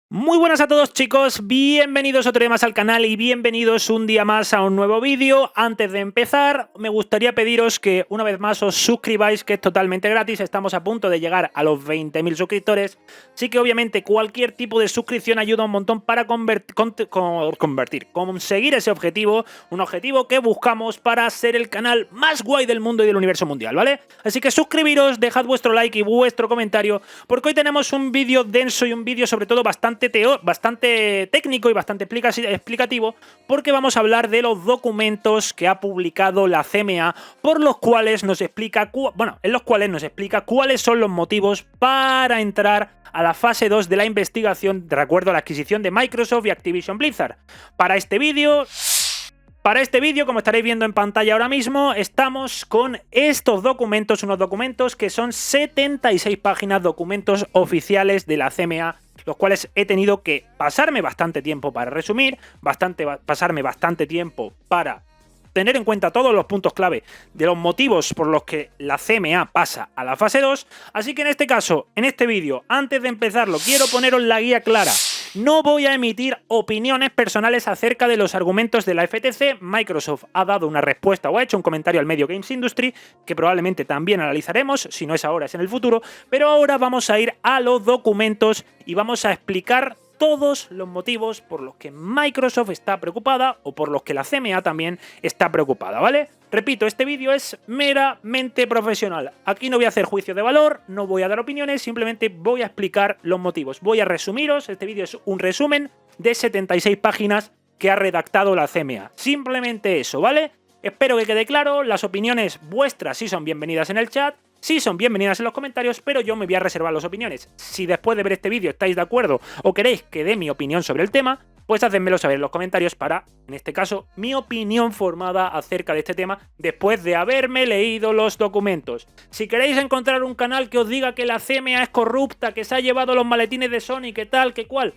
Muy buenas a todos, chicos, bienvenidos otro día más al canal y bienvenidos un día más a un nuevo vídeo. Antes de empezar, me gustaría pediros que una vez más os suscribáis, que es totalmente gratis. Estamos a punto de llegar a los 20.000 suscriptores, así que obviamente cualquier tipo de suscripción ayuda un montón para conseguir ese objetivo, un objetivo que buscamos para ser el canal más guay del mundo y del universo mundial, ¿vale? Así que suscribiros, dejad vuestro like y vuestro comentario, porque hoy tenemos un vídeo denso y un vídeo sobre todo bastante técnico y bastante explicativo, porque vamos a hablar de los documentos que ha publicado la CMA, por los cuales nos explica, cuáles son los motivos para entrar a la fase 2 de la investigación de acuerdo a la adquisición de Microsoft y Activision Blizzard. Para este vídeo, como estaréis viendo en pantalla ahora mismo, estamos con estos documentos, unos documentos que son 76 páginas, documentos oficiales de la CMA, los cuales he tenido que pasarme bastante tiempo para resumir, pasarme bastante tiempo para tener en cuenta todos los puntos clave de los motivos por los que la CMA pasa a la fase 2, así que en este caso, en este vídeo, antes de empezarlo, quiero poneros la guía clara. No voy a emitir opiniones personales acerca de los argumentos de la FTC. Microsoft ha dado una respuesta o ha hecho un comentario al medio Games Industry, que probablemente también analizaremos, si no es ahora es en el futuro, pero ahora vamos a ir a los documentos y vamos a explicar todos los motivos por los que Microsoft está preocupada o por los que la CMA también está preocupada, ¿vale? Repito, este vídeo es meramente profesional. Aquí no voy a hacer juicio de valor, no voy a dar opiniones, simplemente voy a explicar los motivos. Voy a resumiros, este vídeo es un resumen de 76 páginas que ha redactado la CMA. Simplemente eso, ¿vale? Espero que quede claro, las opiniones vuestras sí son bienvenidas en el chat, sí son bienvenidas en los comentarios, pero yo me voy a reservar las opiniones. Si después de ver este vídeo estáis de acuerdo o queréis que dé mi opinión sobre el tema, pues hacedmelo saber en los comentarios para, en este caso, mi opinión formada acerca de este tema después de haberme leído los documentos. Si queréis encontrar un canal que os diga que la CMA es corrupta, que se ha llevado los maletines de Sony, que tal, que cual,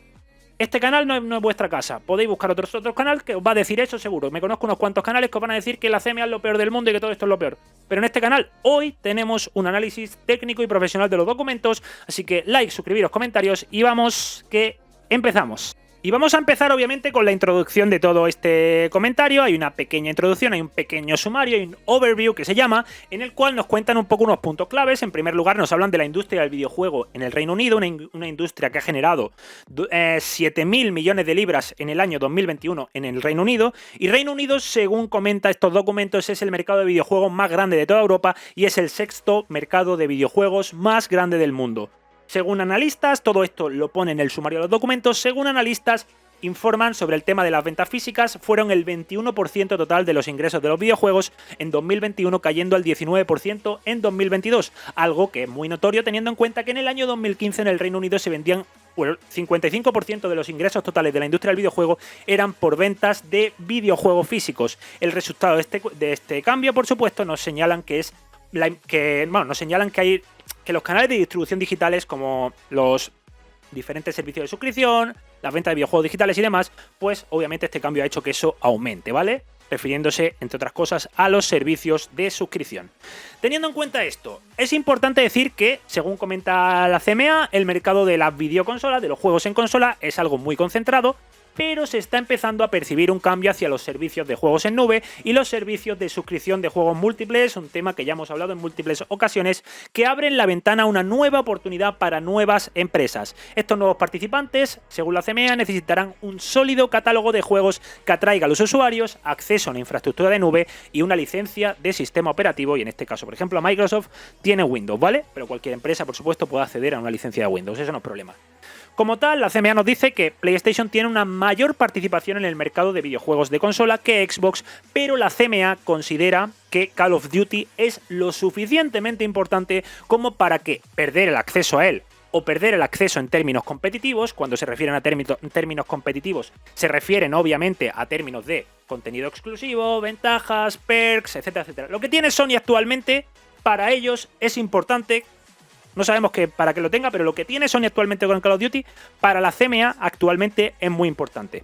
este canal no es vuestra casa. Podéis buscar otros canales que os va a decir eso seguro. Me conozco unos cuantos canales que os van a decir que la CMA es lo peor del mundo y que todo esto es lo peor. Pero en este canal hoy tenemos un análisis técnico y profesional de los documentos. Así que like, suscribiros, comentarios y vamos que empezamos. Y vamos a empezar obviamente con la introducción de todo este comentario. Hay una pequeña introducción, hay un pequeño sumario, hay un overview que se llama, en el cual nos cuentan un poco unos puntos claves. En primer lugar nos hablan de la industria del videojuego en el Reino Unido, una industria que ha generado 7.000 millones de libras en el año 2021 en el Reino Unido. Y Reino Unido, según comenta estos documentos, es el mercado de videojuegos más grande de toda Europa y es el sexto mercado de videojuegos más grande del mundo. Según analistas, todo esto lo pone en el sumario de los documentos, según analistas informan sobre el tema de las ventas físicas, fueron el 21% total de los ingresos de los videojuegos en 2021, cayendo al 19% en 2022, algo que es muy notorio teniendo en cuenta que en el año 2015 en el Reino Unido se vendían, bueno, el 55% de los ingresos totales de la industria del videojuego eran por ventas de videojuegos físicos. El resultado de este cambio, por supuesto, nos señalan que los canales de distribución digitales, como los diferentes servicios de suscripción, las ventas de videojuegos digitales y demás, pues obviamente este cambio ha hecho que eso aumente, ¿vale? Refiriéndose, entre otras cosas, a los servicios de suscripción. Teniendo en cuenta esto, es importante decir que, según comenta la CMA, el mercado de las videoconsolas, de los juegos en consola, es algo muy concentrado, pero se está empezando a percibir un cambio hacia los servicios de juegos en nube y los servicios de suscripción de juegos múltiples, un tema que ya hemos hablado en múltiples ocasiones, que abren la ventana a una nueva oportunidad para nuevas empresas. Estos nuevos participantes, según la CMA, necesitarán un sólido catálogo de juegos que atraiga a los usuarios, acceso a una infraestructura de nube y una licencia de sistema operativo, y en este caso, por ejemplo, Microsoft tiene Windows, ¿vale? Pero cualquier empresa, por supuesto, puede acceder a una licencia de Windows, eso no es problema. Como tal, la CMA nos dice que PlayStation tiene una mayor participación en el mercado de videojuegos de consola que Xbox, pero la CMA considera que Call of Duty es lo suficientemente importante como para que perder el acceso a él o perder el acceso en términos competitivos. Cuando se refieren a términos competitivos, se refieren obviamente a términos de contenido exclusivo, ventajas, perks, etcétera, etcétera. Lo que tiene Sony actualmente, para ellos es importante. No sabemos para qué lo tenga, pero lo que tiene Sony actualmente con Call of Duty, para la CMA actualmente es muy importante.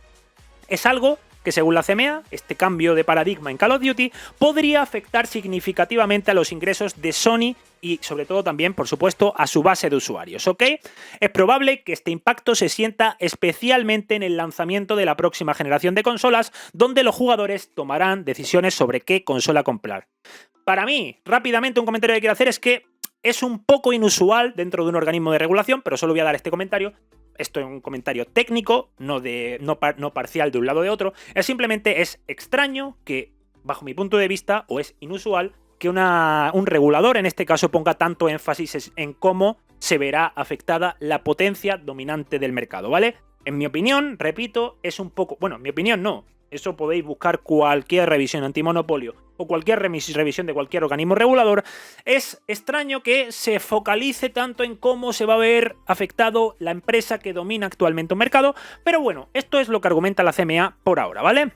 Es algo que, según la CMA, este cambio de paradigma en Call of Duty podría afectar significativamente a los ingresos de Sony y sobre todo también, por supuesto, a su base de usuarios, ¿ok? Es probable que este impacto se sienta especialmente en el lanzamiento de la próxima generación de consolas, donde los jugadores tomarán decisiones sobre qué consola comprar. Para mí, rápidamente un comentario que quiero hacer es que es un poco inusual dentro de un organismo de regulación, pero solo voy a dar este comentario. Esto es un comentario técnico, no parcial de un lado o de otro. Simplemente es extraño que, bajo mi punto de vista, o es inusual, que un regulador, en este caso, ponga tanto énfasis en cómo se verá afectada la potencia dominante del mercado, ¿vale? En mi opinión, repito, es un poco... Bueno, en mi opinión no. Eso podéis buscar cualquier revisión antimonopolio o cualquier revisión de cualquier organismo regulador. Es extraño que se focalice tanto en cómo se va a ver afectado la empresa que domina actualmente un mercado, pero bueno, esto es lo que argumenta la CMA por ahora, ¿vale?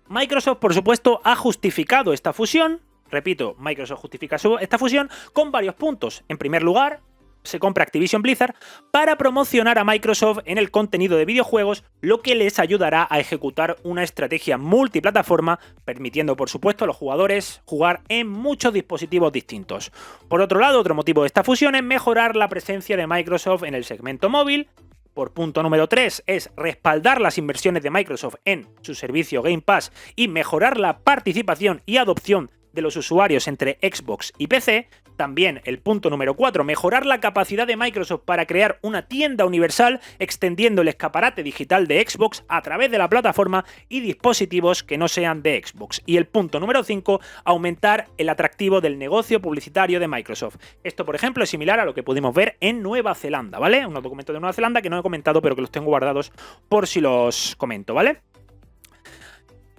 Microsoft, por supuesto, ha justificado esta fusión. Repito, Microsoft justifica esta fusión con varios puntos. En primer lugar, se compra Activision Blizzard para promocionar a Microsoft en el contenido de videojuegos, lo que les ayudará a ejecutar una estrategia multiplataforma, permitiendo por supuesto a los jugadores jugar en muchos dispositivos distintos. Por otro lado, otro motivo de esta fusión es mejorar la presencia de Microsoft en el segmento móvil. Por punto número 3 es respaldar las inversiones de Microsoft en su servicio Game Pass y mejorar la participación y adopción de los usuarios entre Xbox y PC. También el punto número 4, mejorar la capacidad de Microsoft para crear una tienda universal extendiendo el escaparate digital de Xbox a través de la plataforma y dispositivos que no sean de Xbox. Y el punto número 5, aumentar el atractivo del negocio publicitario de Microsoft. Esto, por ejemplo, es similar a lo que pudimos ver en Nueva Zelanda, ¿vale? Unos documentos de Nueva Zelanda que no he comentado, pero que los tengo guardados por si los comento, ¿vale?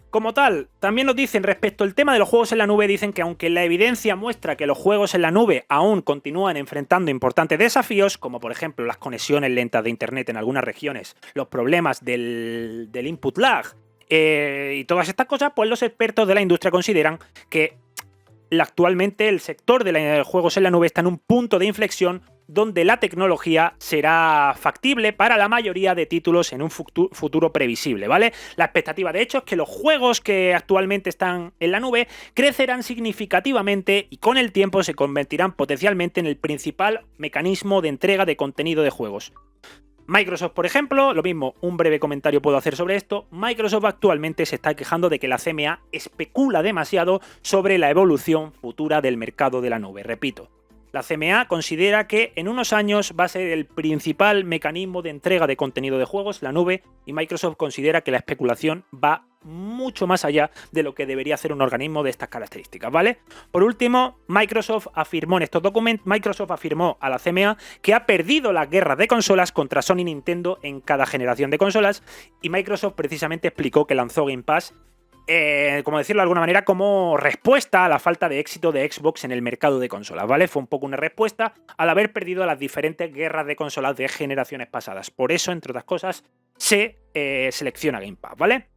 Como tal, también nos dicen respecto al tema de los juegos en la nube, dicen que aunque la evidencia muestra que los juegos en la nube aún continúan enfrentando importantes desafíos, como por ejemplo las conexiones lentas de internet en algunas regiones, los problemas del input lag y todas estas cosas, pues los expertos de la industria consideran que actualmente el sector de los juegos en la nube está en un punto de inflexión donde la tecnología será factible para la mayoría de títulos en un futuro previsible, ¿vale? La expectativa, de hecho, es que los juegos que actualmente están en la nube crecerán significativamente y con el tiempo se convertirán potencialmente en el principal mecanismo de entrega de contenido de juegos. Microsoft, por ejemplo, lo mismo, un breve comentario puedo hacer sobre esto. Microsoft actualmente se está quejando de que la CMA especula demasiado sobre la evolución futura del mercado de la nube. Repito, la CMA considera que en unos años va a ser el principal mecanismo de entrega de contenido de juegos, la nube, y Microsoft considera que la especulación va mucho más allá de lo que debería hacer un organismo de estas características, ¿vale? Por último, Microsoft afirmó en estos documentos, Microsoft afirmó a la CMA que ha perdido las guerras de consolas contra Sony y Nintendo en cada generación de consolas, y Microsoft precisamente explicó que lanzó Game Pass como decirlo de alguna manera, como respuesta a la falta de éxito de Xbox en el mercado de consolas, ¿vale? Fue un poco una respuesta al haber perdido las diferentes guerras de consolas de generaciones pasadas. Por eso, entre otras cosas, se selecciona Game Pass, ¿vale?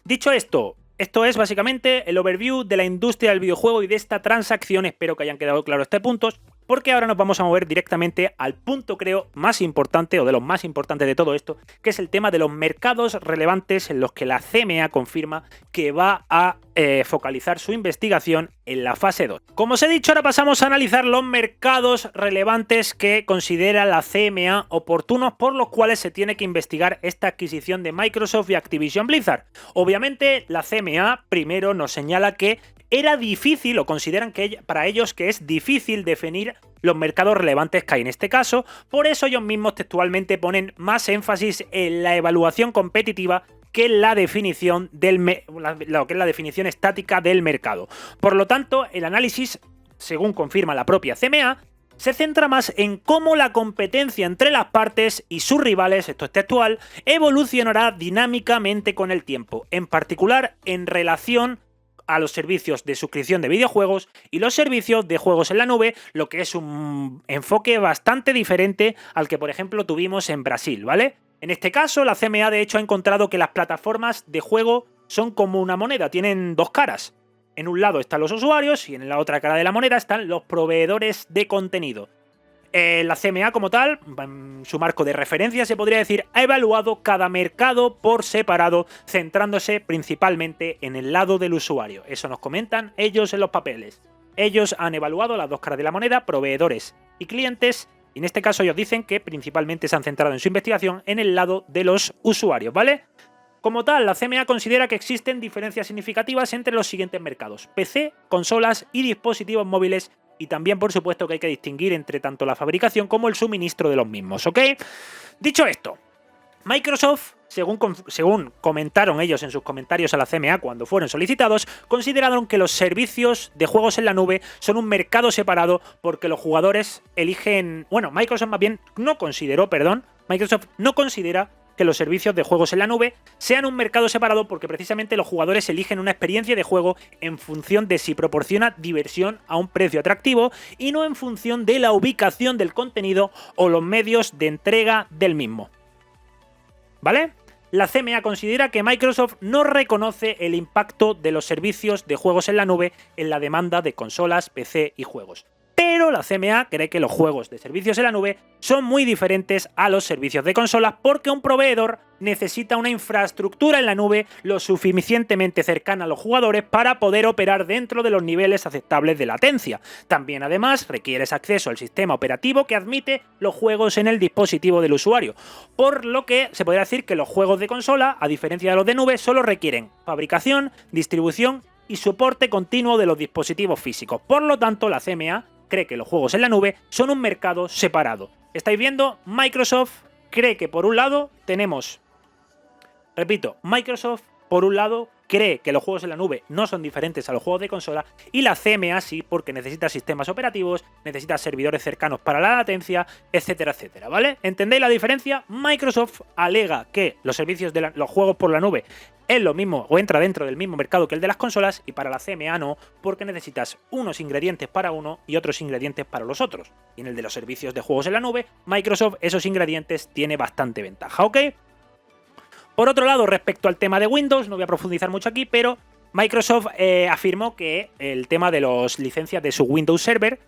Dicho esto, esto es básicamente el overview de la industria del videojuego y de esta transacción. Espero que hayan quedado claros estos puntos, porque ahora nos vamos a mover directamente al punto, creo, más importante o de los más importantes de todo esto, que es el tema de los mercados relevantes en los que la CMA confirma que va a focalizar su investigación en la fase 2. Como os he dicho, ahora pasamos a analizar los mercados relevantes que considera la CMA oportunos por los cuales se tiene que investigar esta adquisición de Microsoft y Activision Blizzard. Obviamente, la CMA primero nos señala que era difícil, o consideran que para ellos que es difícil definir los mercados relevantes que hay en este caso, por eso ellos mismos textualmente ponen más énfasis en la evaluación competitiva que la definición lo que es la definición estática del mercado. Por lo tanto, el análisis, según confirma la propia CMA, se centra más en cómo la competencia entre las partes y sus rivales, esto es textual, evolucionará dinámicamente con el tiempo, en particular en relación a los servicios de suscripción de videojuegos y los servicios de juegos en la nube, lo que es un enfoque bastante diferente al que, por ejemplo, tuvimos en Brasil, ¿vale? En este caso, la CMA de hecho ha encontrado que las plataformas de juego son como una moneda, tienen dos caras. En un lado están los usuarios y en la otra cara de la moneda están los proveedores de contenido. La CMA como tal, en su marco de referencia se podría decir, ha evaluado cada mercado por separado, centrándose principalmente en el lado del usuario. Eso nos comentan ellos en los papeles. ellos han evaluado las dos caras de la moneda, proveedores y clientes, y en este caso ellos dicen que principalmente se han centrado en su investigación en el lado de los usuarios, ¿vale? Como tal, la CMA considera que existen diferencias significativas entre los siguientes mercados: PC, consolas y dispositivos móviles, y también, por supuesto, que hay que distinguir entre tanto la fabricación como el suministro de los mismos, ¿ok? Dicho esto, Microsoft, según comentaron ellos en sus comentarios a la CMA cuando fueron solicitados, consideraron que los servicios de juegos en la nube son un mercado separado porque los jugadores eligen... Bueno, Microsoft no considera que los servicios de juegos en la nube sean un mercado separado porque precisamente los jugadores eligen una experiencia de juego en función de si proporciona diversión a un precio atractivo y no en función de la ubicación del contenido o los medios de entrega del mismo. ¿Vale? La CMA considera que Microsoft no reconoce el impacto de los servicios de juegos en la nube en la demanda de consolas, PC y juegos. Pero la CMA cree que los juegos de servicios en la nube son muy diferentes a los servicios de consolas porque un proveedor necesita una infraestructura en la nube lo suficientemente cercana a los jugadores para poder operar dentro de los niveles aceptables de latencia. También, además, requieres acceso al sistema operativo que admite los juegos en el dispositivo del usuario, por lo que se podría decir que los juegos de consola, a diferencia de los de nube, solo requieren fabricación, distribución y soporte continuo de los dispositivos físicos. Por lo tanto, la CMA cree que los juegos en la nube son un mercado separado. ¿Estáis viendo? Microsoft cree que por un lado tenemos... Repito, Microsoft por un lado cree que los juegos en la nube no son diferentes a los juegos de consola y la CMA sí, porque necesita sistemas operativos, necesita servidores cercanos para la latencia, etcétera, etcétera, ¿vale? ¿Entendéis la diferencia? Microsoft alega que los servicios de los juegos por la nube es lo mismo o entra dentro del mismo mercado que el de las consolas, y para la CMA no, porque necesitas unos ingredientes para uno y otros ingredientes para los otros. Y en el de los servicios de juegos en la nube, Microsoft esos ingredientes tiene bastante ventaja, ¿ok? Por otro lado, respecto al tema de Windows, no voy a profundizar mucho aquí, pero Microsoft afirmó que el tema de las licencias de su Windows Server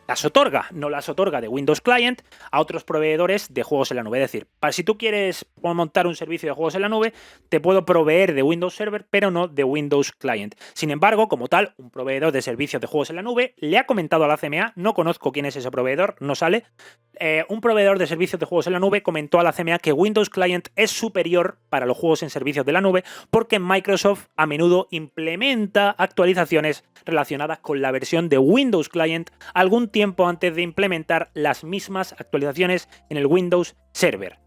las otorga, no las otorga de Windows Client a otros proveedores de juegos en la nube. Es decir, si tú quieres montar un servicio de juegos en la nube, te puedo proveer de Windows Server, pero no de Windows Client. Sin embargo, como tal, un proveedor de servicios de juegos en la nube le ha comentado a la CMA, no conozco quién es ese proveedor, no sale, un proveedor de servicios de juegos en la nube comentó a la CMA que Windows Client es superior para los juegos en servicios de la nube porque Microsoft a menudo implementa actualizaciones relacionadas con la versión de Windows Client algún tiempo antes de implementar las mismas actualizaciones en el Windows Server.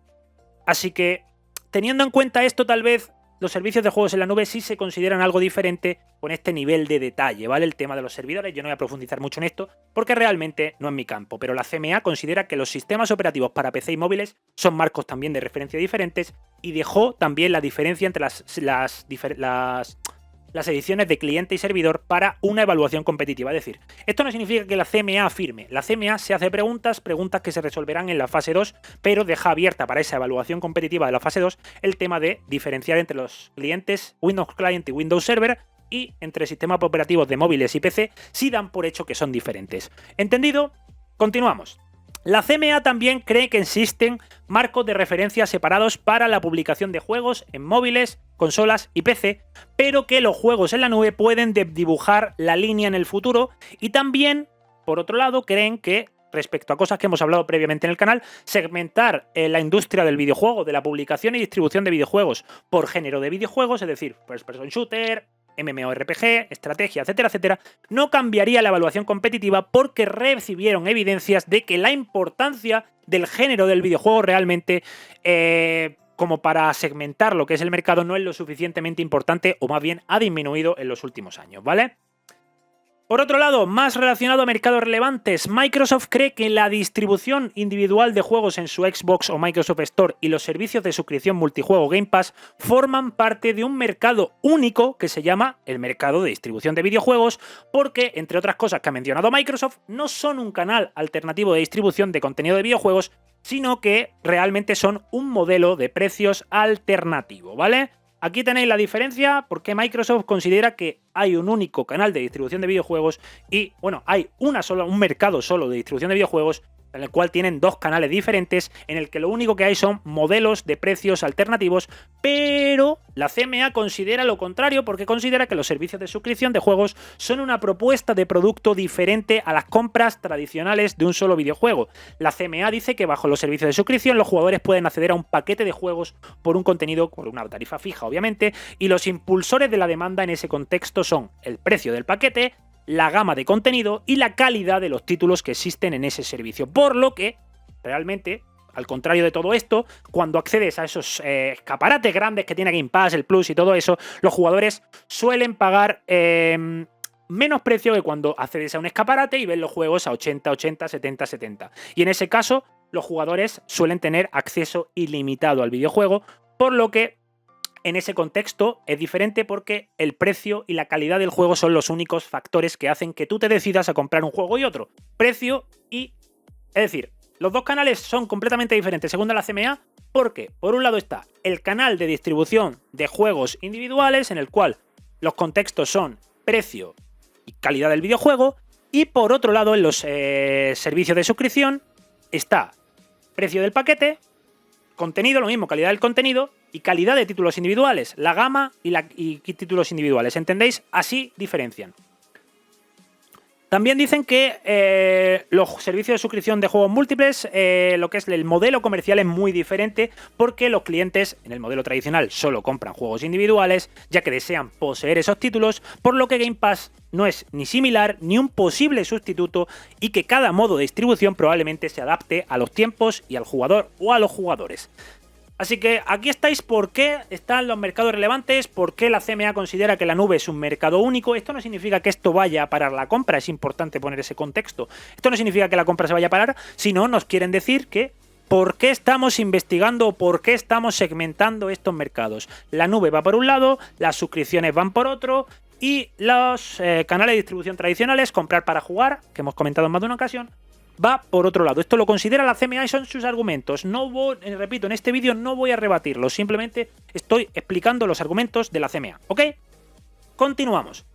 Así que, teniendo en cuenta esto, tal vez los servicios de juegos en la nube sí se consideran algo diferente con este nivel de detalle, ¿vale? El tema de los servidores, yo no voy a profundizar mucho en esto porque realmente no es mi campo, pero la CMA considera que los sistemas operativos para PC y móviles son marcos también de referencia diferentes y dejó también la diferencia entre las ediciones de cliente y servidor para una evaluación competitiva. Es decir, esto no significa que la CMA afirme. La CMA se hace preguntas que se resolverán en la fase 2, pero deja abierta para esa evaluación competitiva de la fase 2 el tema de diferenciar entre los clientes Windows Client y Windows Server y entre sistemas operativos de móviles y PC si dan por hecho que son diferentes. ¿Entendido? Continuamos. La CMA también cree que existen marcos de referencia separados para la publicación de juegos en móviles, consolas y PC, pero que los juegos en la nube pueden dibujar la línea en el futuro, y también, por otro lado, creen que, respecto a cosas que hemos hablado previamente en el canal, segmentar la industria del videojuego, de la publicación y distribución de videojuegos por género de videojuegos, es decir, first person shooter, MMORPG, estrategia, etcétera, etcétera, no cambiaría la evaluación competitiva porque recibieron evidencias de que la importancia del género del videojuego realmente, como para segmentar lo que es el mercado, no es lo suficientemente importante, o más bien ha disminuido en los últimos años, ¿vale? Por otro lado, más relacionado a mercados relevantes, Microsoft cree que la distribución individual de juegos en su Xbox o Microsoft Store y los servicios de suscripción multijuego Game Pass forman parte de un mercado único que se llama el mercado de distribución de videojuegos porque, entre otras cosas que ha mencionado Microsoft, no son un canal alternativo de distribución de contenido de videojuegos, sino que realmente son un modelo de precios alternativo, ¿vale? Aquí tenéis la diferencia porque Microsoft considera que hay un único canal de distribución de videojuegos y, bueno, hay un mercado solo de distribución de videojuegos, en el cual tienen dos canales diferentes, en el que lo único que hay son modelos de precios alternativos, pero la CMA considera lo contrario, porque considera que los servicios de suscripción de juegos son una propuesta de producto diferente a las compras tradicionales de un solo videojuego. La CMA dice que bajo los servicios de suscripción los jugadores pueden acceder a un paquete de juegos por un contenido, por una tarifa fija obviamente, y los impulsores de la demanda en ese contexto son el precio del paquete, la gama de contenido y la calidad de los títulos que existen en ese servicio. Por lo que, realmente, al contrario de todo esto, cuando accedes a esos escaparates grandes que tiene Game Pass, el Plus y todo eso, los jugadores suelen pagar menos precio que cuando accedes a un escaparate y ves los juegos a 80, 80, 70, 70. Y en ese caso, los jugadores suelen tener acceso ilimitado al videojuego, por lo que en ese contexto es diferente porque el precio y la calidad del juego son los únicos factores que hacen que tú te decidas a comprar un juego y otro. Precio y... Es decir, los dos canales son completamente diferentes según la CMA porque, por un lado está el canal de distribución de juegos individuales en el cual los contextos son precio y calidad del videojuego, y por otro lado en los servicios de suscripción está precio del paquete, contenido, lo mismo, calidad del contenido y calidad de títulos individuales, la gama y títulos individuales, ¿entendéis? Así diferencian. También dicen que los servicios de suscripción de juegos múltiples, lo que es el modelo comercial es muy diferente porque los clientes en el modelo tradicional solo compran juegos individuales, ya que desean poseer esos títulos, por lo que Game Pass no es ni similar ni un posible sustituto y que cada modo de distribución probablemente se adapte a los tiempos y al jugador o a los jugadores. Así que aquí estáis por qué están los mercados relevantes, por qué la CMA considera que la nube es un mercado único. Esto no significa que esto vaya a parar la compra, es importante poner ese contexto. Esto no significa que la compra se vaya a parar, sino nos quieren decir que por qué estamos investigando o por qué estamos segmentando estos mercados. La nube va por un lado, las suscripciones van por otro y los canales de distribución tradicionales, comprar para jugar, que hemos comentado en más de una ocasión, va por otro lado. Esto lo considera la CMA y son sus argumentos. No voy, repito, en este vídeo no voy a rebatirlos, simplemente estoy explicando los argumentos de la CMA, ¿ok? Continuamos.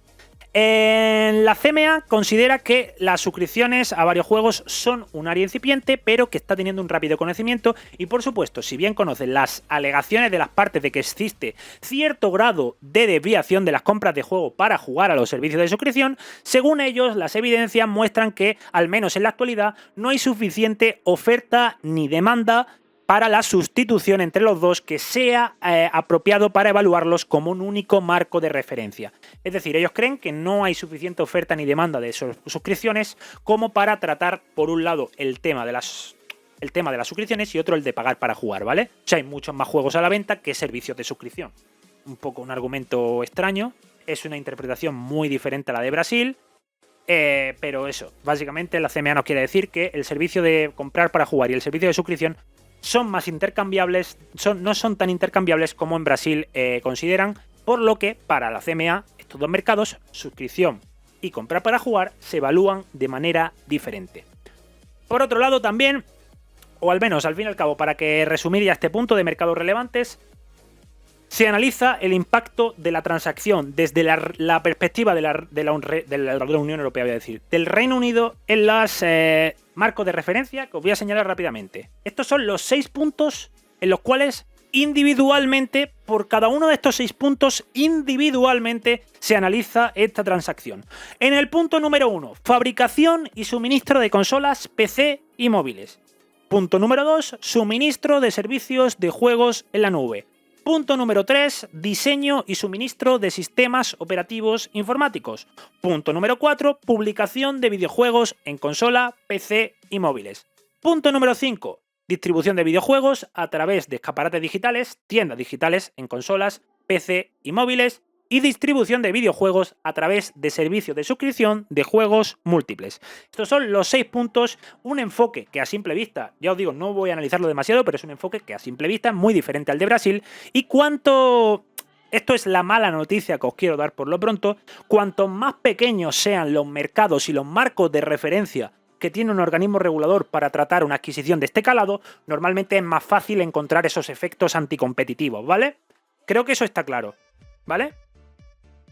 La CMA considera que las suscripciones a varios juegos son un área incipiente, pero que está teniendo un rápido conocimiento y, por supuesto, si bien conocen las alegaciones de las partes de que existe cierto grado de desviación de las compras de juego para jugar a los servicios de suscripción, según ellos, las evidencias muestran que, al menos en la actualidad, no hay suficiente oferta ni demanda para la sustitución entre los dos que sea apropiado para evaluarlos como un único marco de referencia. Es decir, ellos creen que no hay suficiente oferta ni demanda de suscripciones como para tratar, por un lado, el tema de las suscripciones y otro el de pagar para jugar, ¿vale? O sea, hay muchos más juegos a la venta que servicios de suscripción. Un poco un argumento extraño, es una interpretación muy diferente a la de Brasil, pero eso, básicamente la CMA nos quiere decir que el servicio de comprar para jugar y el servicio de suscripción son más intercambiables, no son tan intercambiables como en Brasil consideran, por lo que para la CMA estos dos mercados, suscripción y comprar para jugar, se evalúan de manera diferente. Por otro lado también, o al menos al fin y al cabo, para que resumir ya este punto de mercados relevantes, se analiza el impacto de la transacción desde la perspectiva de la Unión Europea, voy a decir, del Reino Unido en los marcos de referencia que os voy a señalar rápidamente. Estos son los 6 puntos en los cuales individualmente, por cada uno de estos 6 puntos, individualmente se analiza esta transacción. En el punto número 1, fabricación y suministro de consolas, PC y móviles. Punto número 2, suministro de servicios de juegos en la nube. Punto número 3, diseño y suministro de sistemas operativos informáticos. Punto número 4, publicación de videojuegos en consola, PC y móviles. Punto número 5, distribución de videojuegos a través de escaparates digitales, tiendas digitales en consolas, PC y móviles. Y distribución de videojuegos a través de servicios de suscripción de juegos múltiples. Estos son los 6 puntos, un enfoque que a simple vista, ya os digo, no voy a analizarlo demasiado, pero es un enfoque que a simple vista es muy diferente al de Brasil. Y esto es la mala noticia que os quiero dar por lo pronto, cuanto más pequeños sean los mercados y los marcos de referencia que tiene un organismo regulador para tratar una adquisición de este calado, normalmente es más fácil encontrar esos efectos anticompetitivos, ¿vale? Creo que eso está claro, ¿vale?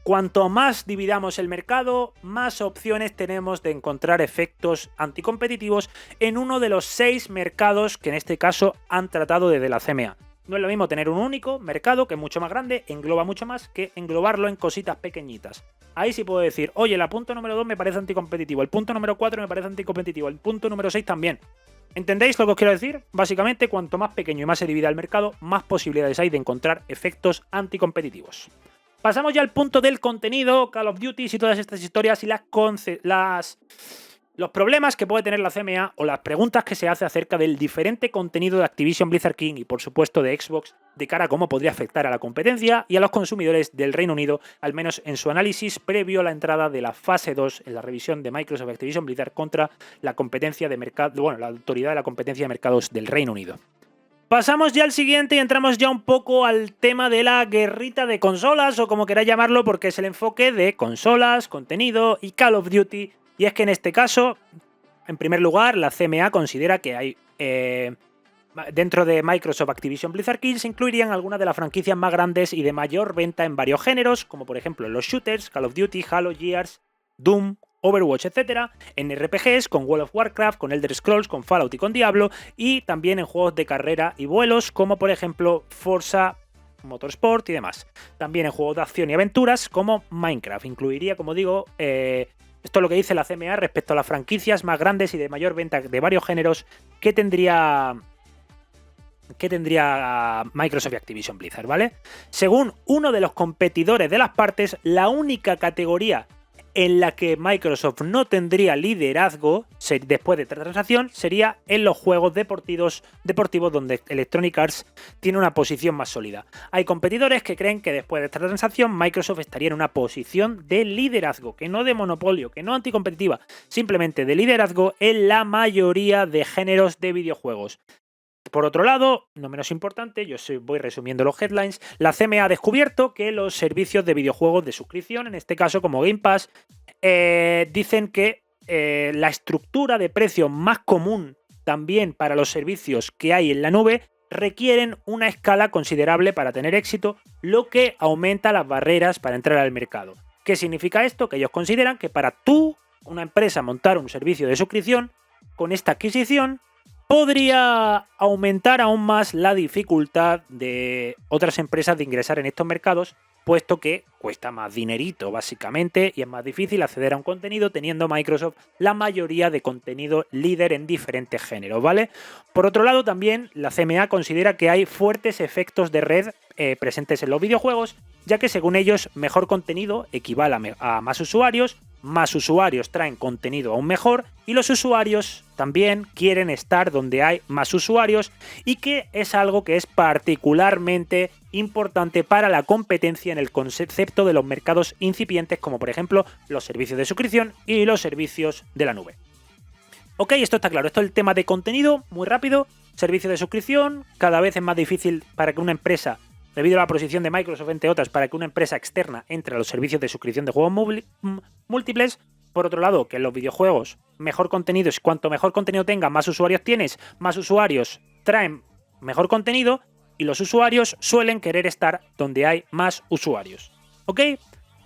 Cuanto más dividamos el mercado, más opciones tenemos de encontrar efectos anticompetitivos en uno de los 6 mercados que en este caso han tratado desde la CMA. No es lo mismo tener un único mercado, que es mucho más grande, engloba mucho más, que englobarlo en cositas pequeñitas. Ahí sí puedo decir, oye, el punto número 2 me parece anticompetitivo, el punto número 4 me parece anticompetitivo, el punto número 6 también. ¿Entendéis lo que os quiero decir? Básicamente, cuanto más pequeño y más se divida el mercado, más posibilidades hay de encontrar efectos anticompetitivos. Pasamos ya al punto del contenido, Call of Duty y todas estas historias y los problemas que puede tener la CMA o las preguntas que se hace acerca del diferente contenido de Activision Blizzard King y por supuesto de Xbox de cara a cómo podría afectar a la competencia y a los consumidores del Reino Unido, al menos en su análisis previo a la entrada de la fase 2 en la revisión de Microsoft Activision Blizzard contra la competencia de mercado, bueno, la autoridad de la competencia de mercados del Reino Unido. Pasamos ya al siguiente y entramos ya un poco al tema de la guerrita de consolas, o como queráis llamarlo, porque es el enfoque de consolas, contenido y Call of Duty. Y es que en este caso, en primer lugar, la CMA considera que hay dentro de Microsoft Activision Blizzard King se incluirían algunas de las franquicias más grandes y de mayor venta en varios géneros, como por ejemplo los shooters, Call of Duty, Halo, Gears, Doom, Overwatch, etc. En RPGs, con World of Warcraft, con Elder Scrolls, con Fallout y con Diablo, y también en juegos de carrera y vuelos, como por ejemplo Forza Motorsport y demás. También en juegos de acción y aventuras, como Minecraft. Incluiría, como digo, esto es lo que dice la CMA respecto a las franquicias más grandes y de mayor venta de varios géneros que tendría Microsoft y Activision Blizzard, ¿vale? Según uno de los competidores de las partes, la única categoría en la que Microsoft no tendría liderazgo después de esta transacción sería en los juegos deportivos donde Electronic Arts tiene una posición más sólida. Hay competidores que creen que después de esta transacción Microsoft estaría en una posición de liderazgo, que no de monopolio, que no anticompetitiva, simplemente de liderazgo en la mayoría de géneros de videojuegos. Por otro lado, no menos importante, voy resumiendo los headlines, la CMA ha descubierto que los servicios de videojuegos de suscripción, en este caso como Game Pass, dicen que la estructura de precio más común también para los servicios que hay en la nube requieren una escala considerable para tener éxito, lo que aumenta las barreras para entrar al mercado. ¿Qué significa esto? Que ellos consideran que para una empresa, montar un servicio de suscripción, con esta adquisición podría aumentar aún más la dificultad de otras empresas de ingresar en estos mercados, puesto que cuesta más dinerito básicamente y es más difícil acceder a un contenido teniendo Microsoft la mayoría de contenido líder en diferentes géneros, ¿vale? Por otro lado, también la CMA considera que hay fuertes efectos de red presentes en los videojuegos, ya que según ellos mejor contenido equivale a más usuarios traen contenido aún mejor y los usuarios también quieren estar donde hay más usuarios y que es algo que es particularmente importante para la competencia en el concepto de los mercados incipientes como por ejemplo los servicios de suscripción y los servicios de la nube. Ok, esto está claro, esto es el tema de contenido, muy rápido, servicios de suscripción, cada vez es más difícil para que una empresa, debido a la posición de Microsoft, entre otras, para que una empresa externa entre a los servicios de suscripción de juegos múltiples. Por otro lado, que en los videojuegos, mejor contenido, cuanto mejor contenido tenga, más usuarios tienes, más usuarios traen mejor contenido y los usuarios suelen querer estar donde hay más usuarios. ¿Ok?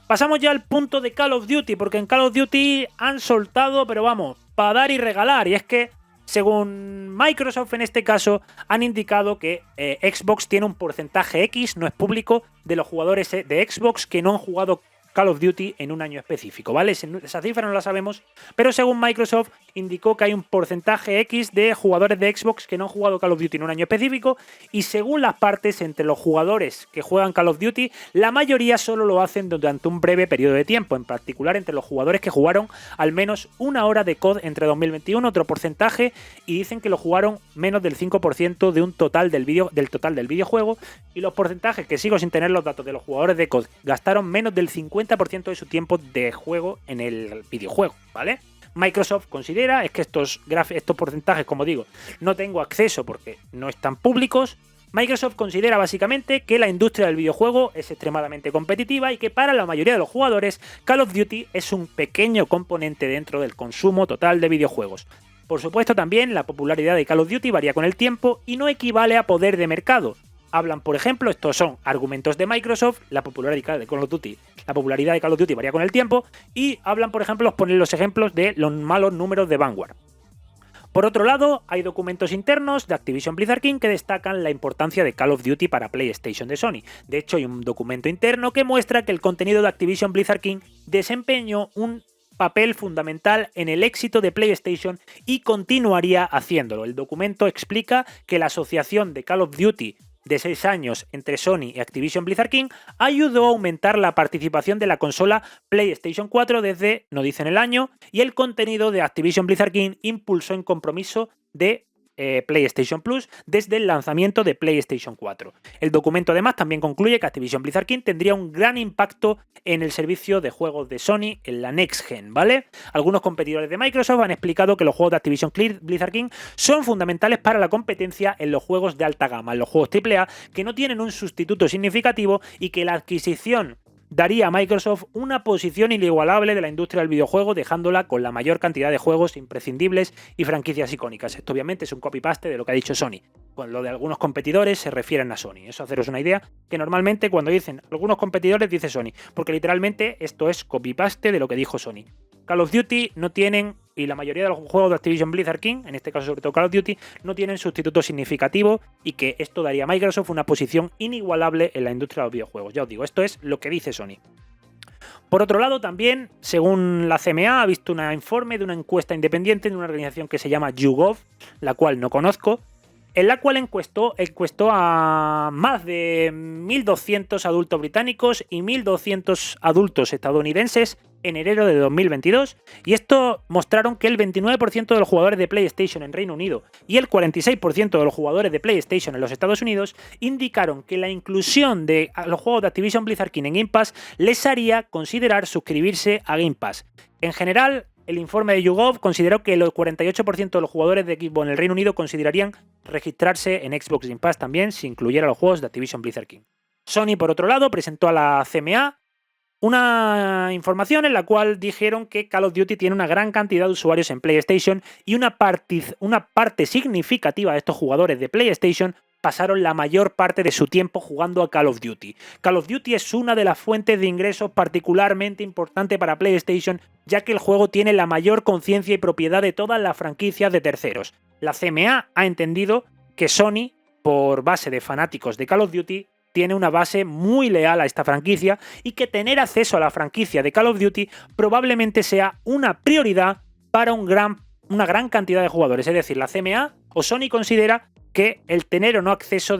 Pasamos ya al punto de Call of Duty, porque en Call of Duty han soltado, pero vamos, para dar y regalar, y es que según Microsoft, en este caso, han indicado que Xbox tiene un porcentaje X, no es público, de los jugadores de Xbox que no han jugado Call of Duty en un año específico, ¿vale? Esa cifra no la sabemos, pero según Microsoft indicó que hay un porcentaje X de jugadores de Xbox que no han jugado Call of Duty en un año específico y según las partes, entre los jugadores que juegan Call of Duty, la mayoría solo lo hacen durante un breve periodo de tiempo, en particular entre los jugadores que jugaron al menos una hora de COD entre 2021, otro porcentaje, y dicen que lo jugaron menos del 5% de un total del videojuego, y los porcentajes, que sigo sin tener los datos de los jugadores de COD, gastaron menos del 50% de su tiempo de juego en el videojuego, ¿vale? Microsoft considera es que estos porcentajes, como digo, no tengo acceso porque no están públicos. Microsoft considera básicamente que la industria del videojuego es extremadamente competitiva y que para la mayoría de los jugadores Call of Duty es un pequeño componente dentro del consumo total de videojuegos. Por supuesto, también la popularidad de Call of Duty varía con el tiempo y no equivale a poder de mercado. Hablan, por ejemplo, estos son argumentos de Microsoft, la popularidad de Call of Duty. La popularidad de Call of Duty varía con el tiempo y hablan, por ejemplo, ponen los ejemplos de los malos números de Vanguard. Por otro lado, hay documentos internos de Activision Blizzard King que destacan la importancia de Call of Duty para PlayStation de Sony. De hecho, hay un documento interno que muestra que el contenido de Activision Blizzard King desempeñó un papel fundamental en el éxito de PlayStation y continuaría haciéndolo. El documento explica que la asociación de Call of Duty de 6 años entre Sony y Activision Blizzard King ayudó a aumentar la participación de la consola PlayStation 4 desde, no dicen el año, y el contenido de Activision Blizzard King impulsó en compromiso de PlayStation Plus desde el lanzamiento de PlayStation 4. El documento además también concluye que Activision Blizzard King tendría un gran impacto en el servicio de juegos de Sony en la Next Gen, ¿vale? Algunos competidores de Microsoft han explicado que los juegos de Activision Blizzard King son fundamentales para la competencia en los juegos de alta gama, en los juegos AAA, que no tienen un sustituto significativo y que la adquisición daría a Microsoft una posición inigualable de la industria del videojuego, dejándola con la mayor cantidad de juegos imprescindibles y franquicias icónicas. Esto obviamente es un copy-paste de lo que ha dicho Sony. Con lo de algunos competidores se refieren a Sony. Eso haceros una idea, que normalmente cuando dicen algunos competidores dice Sony, porque literalmente esto es copy-paste de lo que dijo Sony. Call of Duty no tienen, y la mayoría de los juegos de Activision Blizzard King, en este caso sobre todo Call of Duty, no tienen sustituto significativo y que esto daría a Microsoft una posición inigualable en la industria de los videojuegos. Ya os digo, esto es lo que dice Sony. Por otro lado, también, según la CMA, ha visto un informe de una encuesta independiente de una organización que se llama YouGov, la cual no conozco, en la cual encuestó a más de 1.200 adultos británicos y 1.200 adultos estadounidenses en enero de 2022, y esto mostraron que el 29% de los jugadores de PlayStation en Reino Unido y el 46% de los jugadores de PlayStation en los Estados Unidos indicaron que la inclusión de los juegos de Activision Blizzard King en Game Pass les haría considerar suscribirse a Game Pass. En general, el informe de YouGov consideró que el 48% de los jugadores de Xbox en el Reino Unido considerarían registrarse en Xbox Game Pass también si incluyera los juegos de Activision Blizzard King. Sony, por otro lado, presentó a la CMA una información en la cual dijeron que Call of Duty tiene una gran cantidad de usuarios en PlayStation y una parte significativa de estos jugadores de PlayStation pasaron la mayor parte de su tiempo jugando a Call of Duty. Call of Duty es una de las fuentes de ingresos particularmente importante para PlayStation, ya que el juego tiene la mayor conciencia y propiedad de todas las franquicias de terceros. La CMA ha entendido que Sony, por base de fanáticos de Call of Duty, tiene una base muy leal a esta franquicia y que tener acceso a la franquicia de Call of Duty probablemente sea una prioridad para una gran cantidad de jugadores. Es decir, la CMA o Sony considera que el tener o no acceso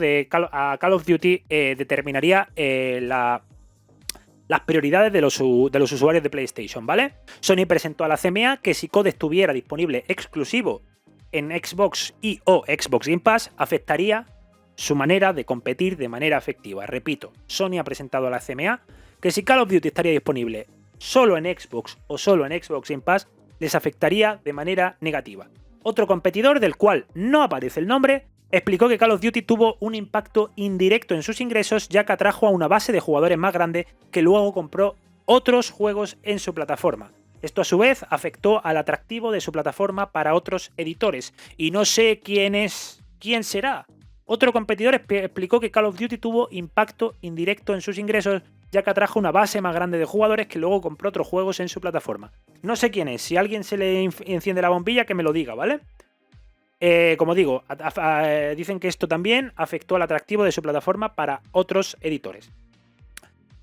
a Call of Duty determinaría las prioridades de los usuarios de PlayStation, ¿vale? Sony presentó a la CMA que si COD estuviera disponible exclusivo en Xbox o Xbox Game Pass, afectaría su manera de competir de manera efectiva. Repito, Sony ha presentado a la CMA que si Call of Duty estaría disponible solo en Xbox o solo en Xbox Game Pass, les afectaría de manera negativa. Otro competidor, del cual no aparece el nombre, explicó que Call of Duty tuvo un impacto indirecto en sus ingresos, ya que atrajo a una base de jugadores más grande que luego compró otros juegos en su plataforma. Esto a su vez afectó al atractivo de su plataforma para otros editores. Y no sé quién será. Otro competidor explicó que Call of Duty tuvo impacto indirecto en sus ingresos, ya que atrajo una base más grande de jugadores que luego compró otros juegos en su plataforma. No sé quién es, si a alguien se le enciende la bombilla que me lo diga, ¿vale? Como digo, dicen que esto también afectó al atractivo de su plataforma para otros editores.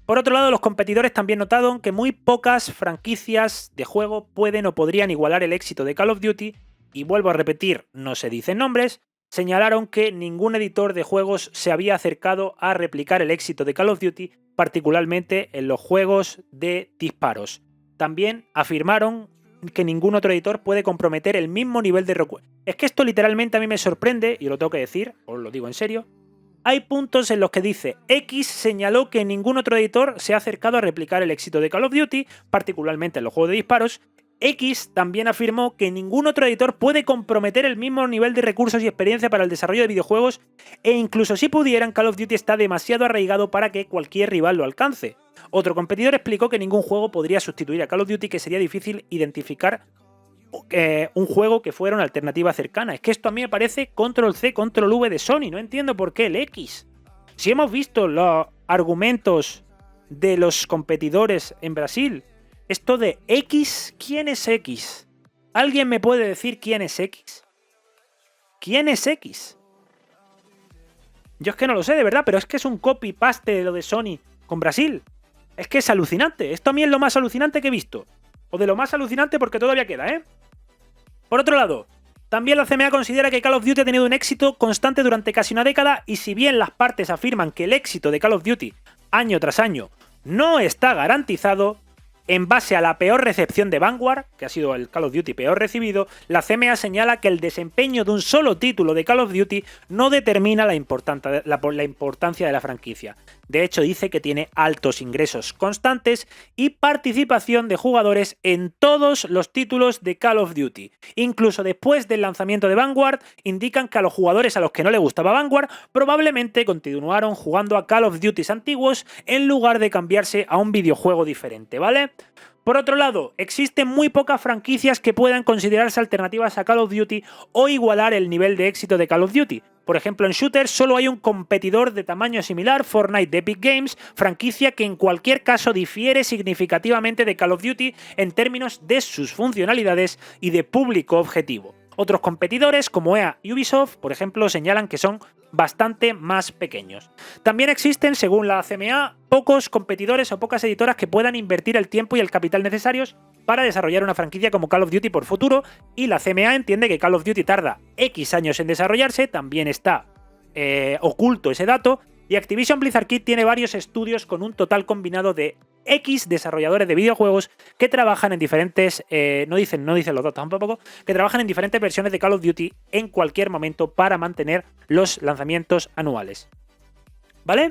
Por otro lado, los competidores también notaron que muy pocas franquicias de juego pueden o podrían igualar el éxito de Call of Duty, y vuelvo a repetir, no se dicen nombres. Señalaron que ningún editor de juegos se había acercado a replicar el éxito de Call of Duty, particularmente en los juegos de disparos. También afirmaron que ningún otro editor puede comprometer el mismo nivel de recursos. Es que esto literalmente a mí me sorprende, y lo tengo que decir, os lo digo en serio. Hay puntos en los que dice X señaló que ningún otro editor se ha acercado a replicar el éxito de Call of Duty, particularmente en los juegos de disparos. X también afirmó que ningún otro editor puede comprometer el mismo nivel de recursos y experiencia para el desarrollo de videojuegos, e incluso si pudieran, Call of Duty está demasiado arraigado para que cualquier rival lo alcance. Otro competidor explicó que ningún juego podría sustituir a Call of Duty, que sería difícil identificar un juego que fuera una alternativa cercana. Es que esto a mí me parece Control C, Control V de Sony, no entiendo por qué el X. Si hemos visto los argumentos de los competidores en Brasil, esto de X, ¿quién es X? ¿Alguien me puede decir quién es X? ¿Quién es X? Yo es que no lo sé, de verdad, pero es que es un copy-paste de lo de Sony con Brasil. Es que es alucinante. Esto a mí es lo más alucinante que he visto. O de lo más alucinante porque todavía queda, ¿eh? Por otro lado, también la CMA considera que Call of Duty ha tenido un éxito constante durante casi una década y si bien las partes afirman que el éxito de Call of Duty año tras año no está garantizado, en base a la peor recepción de Vanguard, que ha sido el Call of Duty peor recibido, la CMA señala que el desempeño de un solo título de Call of Duty no determina la importancia de la franquicia. De hecho, dice que tiene altos ingresos constantes y participación de jugadores en todos los títulos de Call of Duty. Incluso después del lanzamiento de Vanguard, indican que a los jugadores a los que no les gustaba Vanguard probablemente continuaron jugando a Call of Duty antiguos en lugar de cambiarse a un videojuego diferente, ¿vale? Por otro lado, existen muy pocas franquicias que puedan considerarse alternativas a Call of Duty o igualar el nivel de éxito de Call of Duty. Por ejemplo, en shooters solo hay un competidor de tamaño similar, Fortnite de Epic Games, franquicia que en cualquier caso difiere significativamente de Call of Duty en términos de sus funcionalidades y de público objetivo. Otros competidores, como EA y Ubisoft, por ejemplo, señalan que son bastante más pequeños. También existen, según la CMA, pocos competidores o pocas editoras que puedan invertir el tiempo y el capital necesarios para desarrollar una franquicia como Call of Duty por futuro, y la CMA entiende que Call of Duty tarda X años en desarrollarse, también está oculto ese dato, y Activision Blizzard Kid tiene varios estudios con un total combinado de X desarrolladores de videojuegos que trabajan en diferentes, no dicen los datos tampoco, que trabajan en diferentes versiones de Call of Duty en cualquier momento para mantener los lanzamientos anuales. ¿Vale?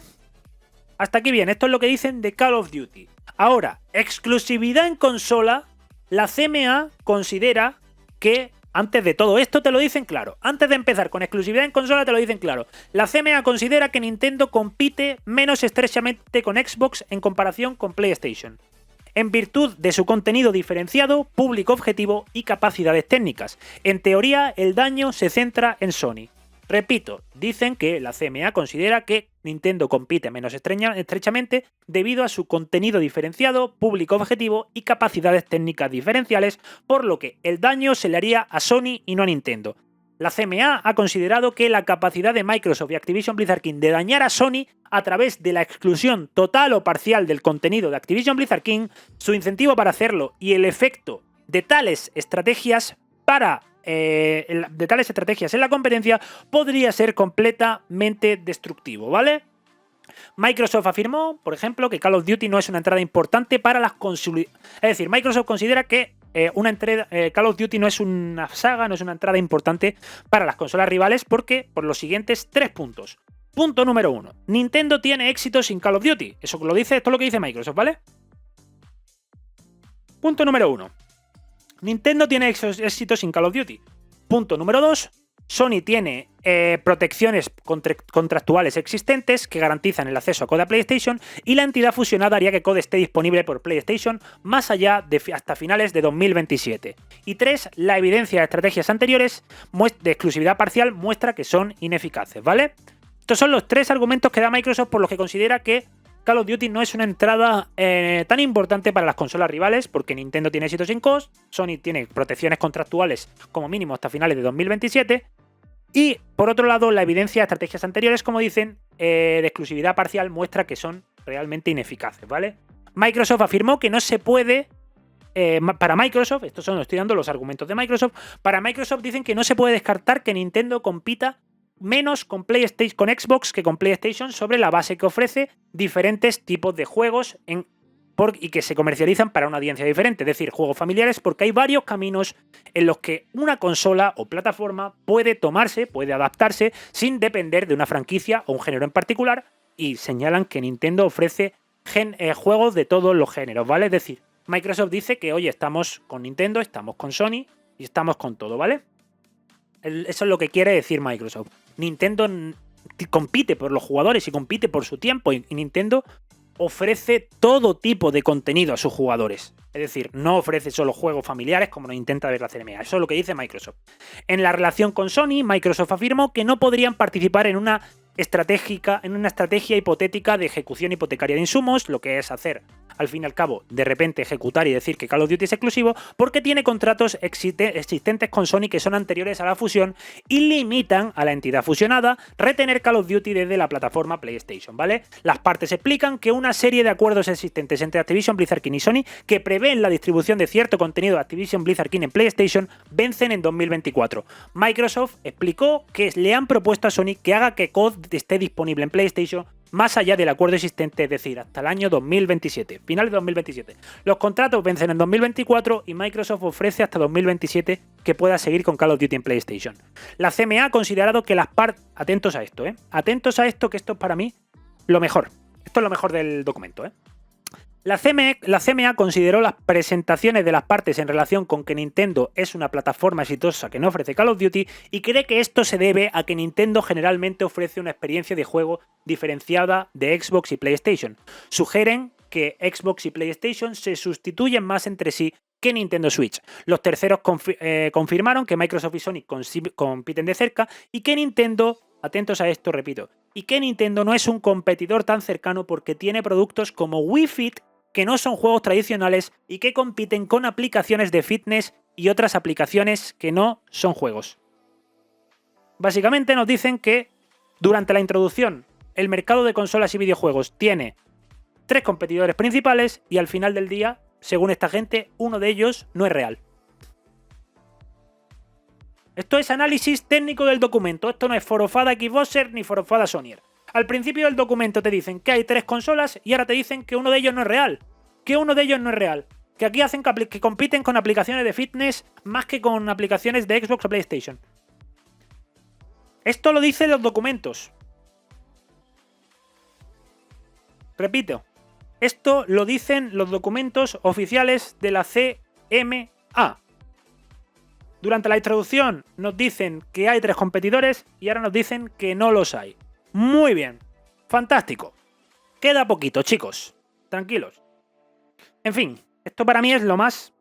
Hasta aquí bien, esto es lo que dicen de Call of Duty. Ahora, exclusividad en consola, la CMA considera que, antes de todo esto te lo dicen claro, antes de empezar con exclusividad en consola te lo dicen claro, la CMA considera que Nintendo compite menos estrechamente con Xbox en comparación con PlayStation, en virtud de su contenido diferenciado, público objetivo y capacidades técnicas. En teoría, el daño se centra en Sony. Repito, dicen que la CMA considera que Nintendo compite menos estrechamente debido a su contenido diferenciado, público objetivo y capacidades técnicas diferenciales, por lo que el daño se le haría a Sony y no a Nintendo. La CMA ha considerado que la capacidad de Microsoft y Activision Blizzard King de dañar a Sony a través de la exclusión total o parcial del contenido de Activision Blizzard King, su incentivo para hacerlo y el efecto de tales estrategias en la competencia podría ser completamente destructivo, ¿vale? Microsoft afirmó, por ejemplo, que Call of Duty no es una entrada importante para las consolas. Es decir, Microsoft considera que Call of Duty no es una saga, no es una entrada importante para las consolas rivales porque por los siguientes 3 puntos. Punto número 1. Nintendo tiene éxito sin Call of Duty. Esto es lo que dice Microsoft, ¿vale? Punto número 1. Nintendo tiene éxito sin Call of Duty. Punto número 2. Sony tiene protecciones contractuales existentes que garantizan el acceso a code a PlayStation y la entidad fusionada haría que code esté disponible por PlayStation más allá de hasta finales de 2027. Y 3. La evidencia de estrategias anteriores de exclusividad parcial muestra que son ineficaces, ¿vale? Estos son los 3 argumentos que da Microsoft por los que considera que Call of Duty no es una entrada tan importante para las consolas rivales porque Nintendo tiene éxito sin COS, Sony tiene protecciones contractuales como mínimo hasta finales de 2027 y, por otro lado, la evidencia de estrategias anteriores, como dicen, de exclusividad parcial muestra que son realmente ineficaces, ¿vale? Microsoft afirmó que no se puede... para Microsoft, estoy dando los argumentos de Microsoft, para Microsoft dicen que no se puede descartar que Nintendo compita menos con Xbox que con PlayStation sobre la base que ofrece diferentes tipos de juegos y que se comercializan para una audiencia diferente, es decir, juegos familiares, porque hay varios caminos en los que una consola o plataforma puede adaptarse sin depender de una franquicia o un género en particular, y señalan que Nintendo ofrece juegos de todos los géneros, ¿vale? Es decir, Microsoft dice que, oye, estamos con Nintendo, estamos con Sony y estamos con todo, ¿vale? Eso es lo que quiere decir Microsoft. Nintendo compite por los jugadores y compite por su tiempo, y Nintendo ofrece todo tipo de contenido a sus jugadores. Es decir, no ofrece solo juegos familiares como nos intenta ver la CMA. Eso es lo que dice Microsoft. En la relación con Sony, Microsoft afirmó que no podrían participar en una estratégica, en una estrategia hipotética de ejecución hipotecaria de insumos, lo que es hacer, al fin y al cabo, de repente ejecutar y decir que Call of Duty es exclusivo, porque tiene contratos existentes con Sony que son anteriores a la fusión y limitan a la entidad fusionada retener Call of Duty desde la plataforma PlayStation, ¿vale? Las partes explican que una serie de acuerdos existentes entre Activision Blizzard King y Sony que prevén la distribución de cierto contenido de Activision Blizzard King en PlayStation vencen en 2024. Microsoft explicó que le han propuesto a Sony que haga que COD esté disponible en PlayStation más allá del acuerdo existente, es decir, hasta el año 2027, finales de 2027. Los contratos vencen en 2024 y Microsoft ofrece hasta 2027 que pueda seguir con Call of Duty en PlayStation. La CMA ha considerado que las partes... Atentos a esto, Atentos a esto, que esto es para mí lo mejor. Esto es lo mejor del documento, La CMA consideró las presentaciones de las partes en relación con que Nintendo es una plataforma exitosa que no ofrece Call of Duty y cree que esto se debe a que Nintendo generalmente ofrece una experiencia de juego diferenciada de Xbox y PlayStation. Sugieren que Xbox y PlayStation se sustituyen más entre sí que Nintendo Switch. Los terceros confirmaron que Microsoft y Sony compiten de cerca y que Nintendo, atentos a esto, repito, y que Nintendo no es un competidor tan cercano porque tiene productos como Wii Fit que no son juegos tradicionales y que compiten con aplicaciones de fitness y otras aplicaciones que no son juegos. Básicamente nos dicen que durante la introducción el mercado de consolas y videojuegos tiene 3 competidores principales y al final del día, según esta gente, uno de ellos no es real. Esto es análisis técnico del documento, esto no es forofada Xboxer ni forofada Sonyer. Al principio del documento te dicen que hay 3 consolas y ahora te dicen que uno de ellos no es real. Que uno de ellos no es real. Que aquí hacen que compiten con aplicaciones de fitness más que con aplicaciones de Xbox o PlayStation. Esto lo dicen los documentos. Repito. Esto lo dicen los documentos oficiales de la CMA. Durante la introducción nos dicen que hay 3 competidores y ahora nos dicen que no los hay. Muy bien. Fantástico. Queda poquito, chicos. Tranquilos. En fin, esto para mí es lo más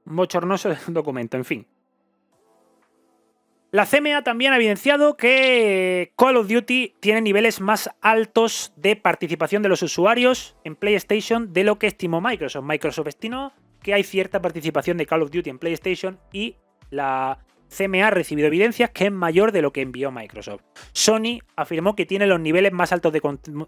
bochornoso del documento. En fin. La CMA también ha evidenciado que Call of Duty tiene niveles más altos de participación de los usuarios en PlayStation de lo que estimó Microsoft. Microsoft estimó que hay cierta participación de Call of Duty en PlayStation y la CMA ha recibido evidencias que es mayor de lo que envió Microsoft. Sony afirmó que tiene los niveles más altos de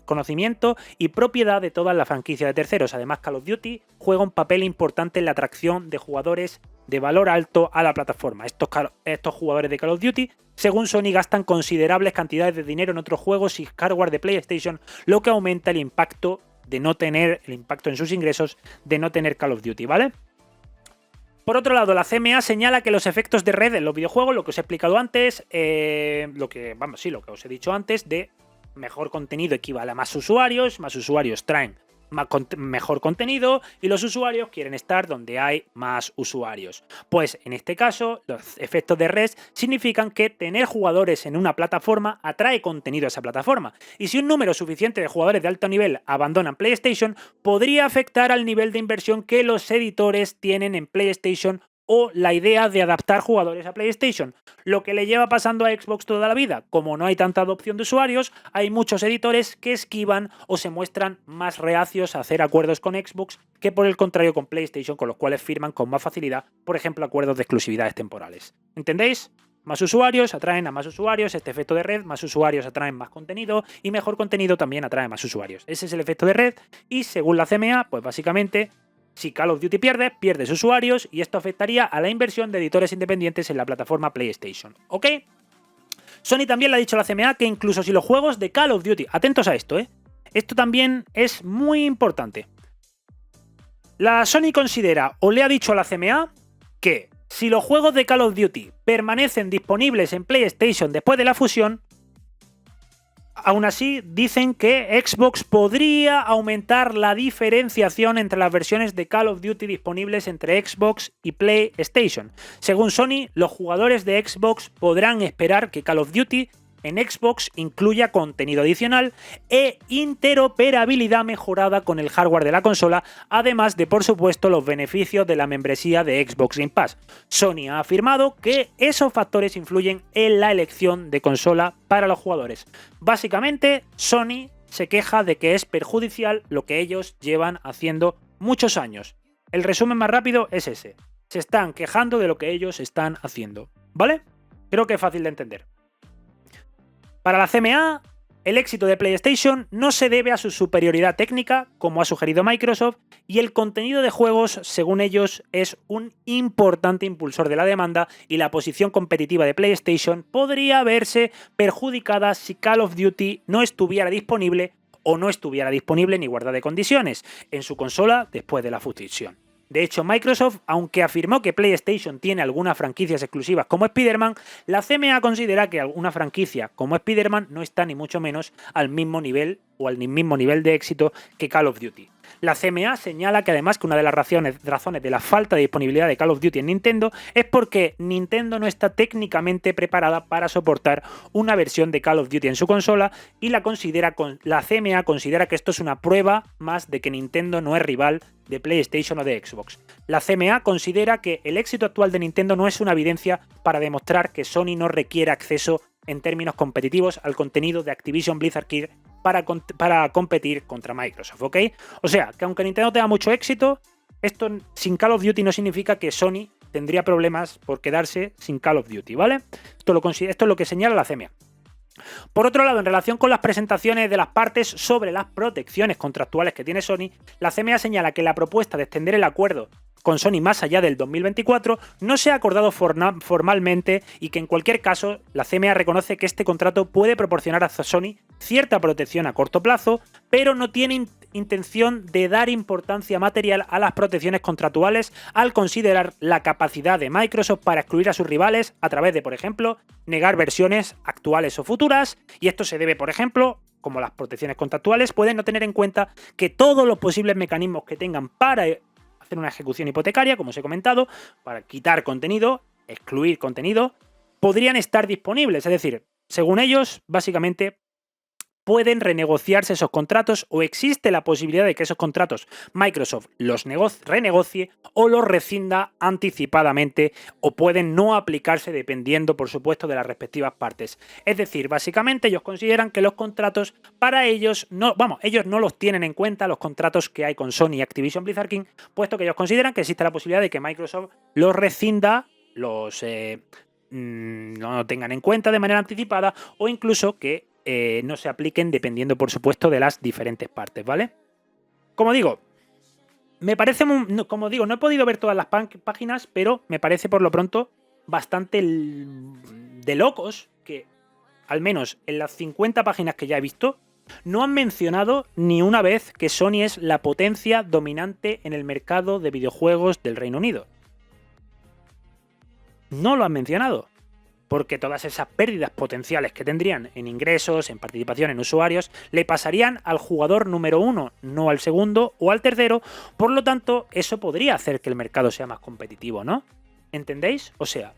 conocimiento y propiedad de toda la franquicia de terceros. Además, Call of Duty juega un papel importante en la atracción de jugadores de valor alto a la plataforma. Estos jugadores de Call of Duty, según Sony, gastan considerables cantidades de dinero en otros juegos y hardware de PlayStation, lo que aumenta el impacto en sus ingresos de no tener Call of Duty, ¿vale? Por otro lado, la CMA señala que los efectos de red en los videojuegos, lo que os he explicado antes, lo que os he dicho antes, de mejor contenido equivale a más usuarios traen mejor contenido y los usuarios quieren estar donde hay más usuarios. Pues en este caso, los efectos de red significan que tener jugadores en una plataforma atrae contenido a esa plataforma. Y si un número suficiente de jugadores de alto nivel abandonan PlayStation, podría afectar al nivel de inversión que los editores tienen en PlayStation o la idea de adaptar jugadores a PlayStation, lo que le lleva pasando a Xbox toda la vida. Como no hay tanta adopción de usuarios, hay muchos editores que esquivan o se muestran más reacios a hacer acuerdos con Xbox que por el contrario con PlayStation, con los cuales firman con más facilidad, por ejemplo, acuerdos de exclusividades temporales. ¿Entendéis? Más usuarios atraen a más usuarios, este efecto de red, más usuarios atraen más contenido y mejor contenido también atrae más usuarios. Ese es el efecto de red y según la CMA, pues básicamente, si Call of Duty pierdes usuarios y esto afectaría a la inversión de editores independientes en la plataforma PlayStation. ¿Ok? Sony también le ha dicho a la CMA que incluso si los juegos de Call of Duty... Atentos a esto, Esto también es muy importante. La Sony considera o le ha dicho a la CMA que si los juegos de Call of Duty permanecen disponibles en PlayStation después de la fusión, aún así, dicen que Xbox podría aumentar la diferenciación entre las versiones de Call of Duty disponibles entre Xbox y PlayStation. Según Sony, los jugadores de Xbox podrán esperar que Call of Duty en Xbox incluya contenido adicional e interoperabilidad mejorada con el hardware de la consola, además de, por supuesto, los beneficios de la membresía de Xbox Game Pass. Sony ha afirmado que esos factores influyen en la elección de consola para los jugadores. Básicamente, Sony se queja de que es perjudicial lo que ellos llevan haciendo muchos años. El resumen más rápido es ese. Se están quejando de lo que ellos están haciendo, ¿vale? Creo que es fácil de entender. Para la CMA, el éxito de PlayStation no se debe a su superioridad técnica, como ha sugerido Microsoft, y el contenido de juegos, según ellos, es un importante impulsor de la demanda y la posición competitiva de PlayStation podría verse perjudicada si Call of Duty no estuviera disponible o no estuviera disponible en igualdad de condiciones en su consola después de la fusión. De hecho, Microsoft, aunque afirmó que PlayStation tiene algunas franquicias exclusivas como Spider-Man, la CMA considera que alguna franquicia como Spider-Man no está ni mucho menos al mismo nivel o al mismo nivel de éxito que Call of Duty. La CMA señala que además que una de las razones de la falta de disponibilidad de Call of Duty en Nintendo es porque Nintendo no está técnicamente preparada para soportar una versión de Call of Duty en su consola y la CMA considera que esto es una prueba más de que Nintendo no es rival de PlayStation o de Xbox. La CMA considera que el éxito actual de Nintendo no es una evidencia para demostrar que Sony no requiere acceso en términos competitivos al contenido de Activision Blizzard King para competir contra Microsoft, ¿ok? O sea, que aunque Nintendo tenga mucho éxito, esto sin Call of Duty no significa que Sony tendría problemas por quedarse sin Call of Duty, ¿vale? Esto es lo que señala la CMA. Por otro lado, en relación con las presentaciones de las partes sobre las protecciones contractuales que tiene Sony, la CMA señala que la propuesta de extender el acuerdo con Sony más allá del 2024 no se ha acordado formalmente y que en cualquier caso la CMA reconoce que este contrato puede proporcionar a Sony cierta protección a corto plazo, pero no tiene intención de dar importancia material a las protecciones contractuales al considerar la capacidad de Microsoft para excluir a sus rivales a través de, por ejemplo, negar versiones actuales o futuras, y esto se debe, por ejemplo, como las protecciones contractuales, pueden no tener en cuenta que todos los posibles mecanismos que tengan para hacer una ejecución hipotecaria, como os he comentado, para quitar contenido, excluir contenido, podrían estar disponibles. Es decir, según ellos, básicamente pueden renegociarse esos contratos o existe la posibilidad de que esos contratos Microsoft los renegocie o los rescinda anticipadamente o pueden no aplicarse dependiendo, por supuesto, de las respectivas partes. Es decir, básicamente ellos consideran que los contratos para ellos ellos no los tienen en cuenta, los contratos que hay con Sony y Activision Blizzard King, puesto que ellos consideran que existe la posibilidad de que Microsoft los rescinda, no lo tengan en cuenta de manera anticipada o incluso que no se apliquen dependiendo, por supuesto, de las diferentes partes, ¿vale? Como digo, me parece, no he podido ver todas las páginas, pero me parece por lo pronto bastante de locos que, al menos en las 50 páginas que ya he visto, no han mencionado ni una vez que Sony es la potencia dominante en el mercado de videojuegos del Reino Unido. No lo han mencionado. Porque todas esas pérdidas potenciales que tendrían en ingresos, en participación en usuarios, le pasarían al jugador número 1, no al segundo o al tercero, por lo tanto, eso podría hacer que el mercado sea más competitivo, ¿no? ¿Entendéis? O sea,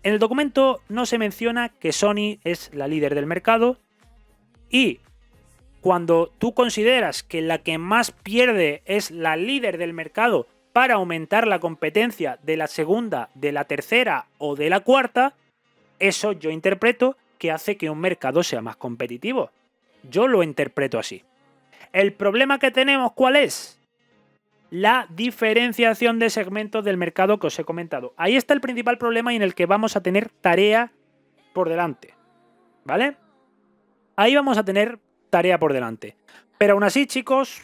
en el documento no se menciona que Sony es la líder del mercado y cuando tú consideras que la que más pierde es la líder del mercado para aumentar la competencia de la segunda, de la tercera o de la cuarta, eso yo interpreto que hace que un mercado sea más competitivo. Yo lo interpreto así. ¿El problema que tenemos cuál es? La diferenciación de segmentos del mercado que os he comentado. Ahí está el principal problema y en el que vamos a tener tarea por delante. ¿Vale? Ahí vamos a tener tarea por delante. Pero aún así, chicos,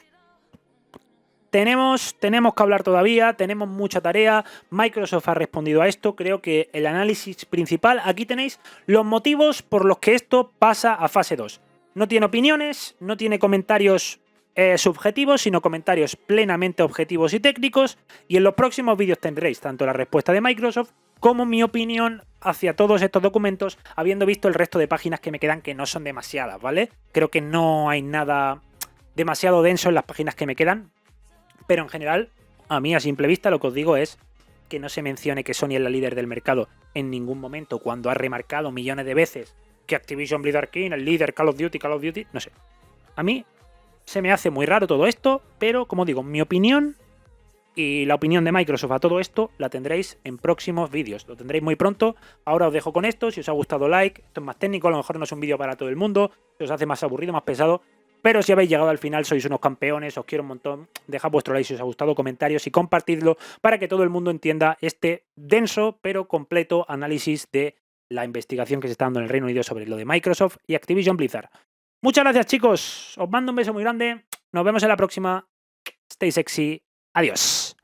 tenemos que hablar todavía, tenemos mucha tarea. Microsoft ha respondido a esto. Creo que el análisis principal, aquí tenéis los motivos por los que esto pasa a fase 2. No tiene opiniones, no tiene comentarios subjetivos, sino comentarios plenamente objetivos y técnicos. Y en los próximos vídeos tendréis tanto la respuesta de Microsoft como mi opinión hacia todos estos documentos, habiendo visto el resto de páginas que me quedan, que no son demasiadas, ¿vale? Creo que no hay nada demasiado denso en las páginas que me quedan. Pero en general, a mí a simple vista lo que os digo es que no se mencione que Sony es la líder del mercado en ningún momento, cuando ha remarcado millones de veces que Activision Blizzard King, el líder Call of Duty, no sé. A mí se me hace muy raro todo esto, pero como digo, mi opinión y la opinión de Microsoft a todo esto la tendréis en próximos vídeos. Lo tendréis muy pronto. Ahora os dejo con esto. Si os ha gustado, like. Esto es más técnico, a lo mejor no es un vídeo para todo el mundo. Se os hace más aburrido, más pesado. Pero si habéis llegado al final, sois unos campeones, os quiero un montón. Dejad vuestro like si os ha gustado, comentarios y compartidlo para que todo el mundo entienda este denso pero completo análisis de la investigación que se está dando en el Reino Unido sobre lo de Microsoft y Activision Blizzard. Muchas gracias, chicos. Os mando un beso muy grande. Nos vemos en la próxima. Stay sexy. Adiós.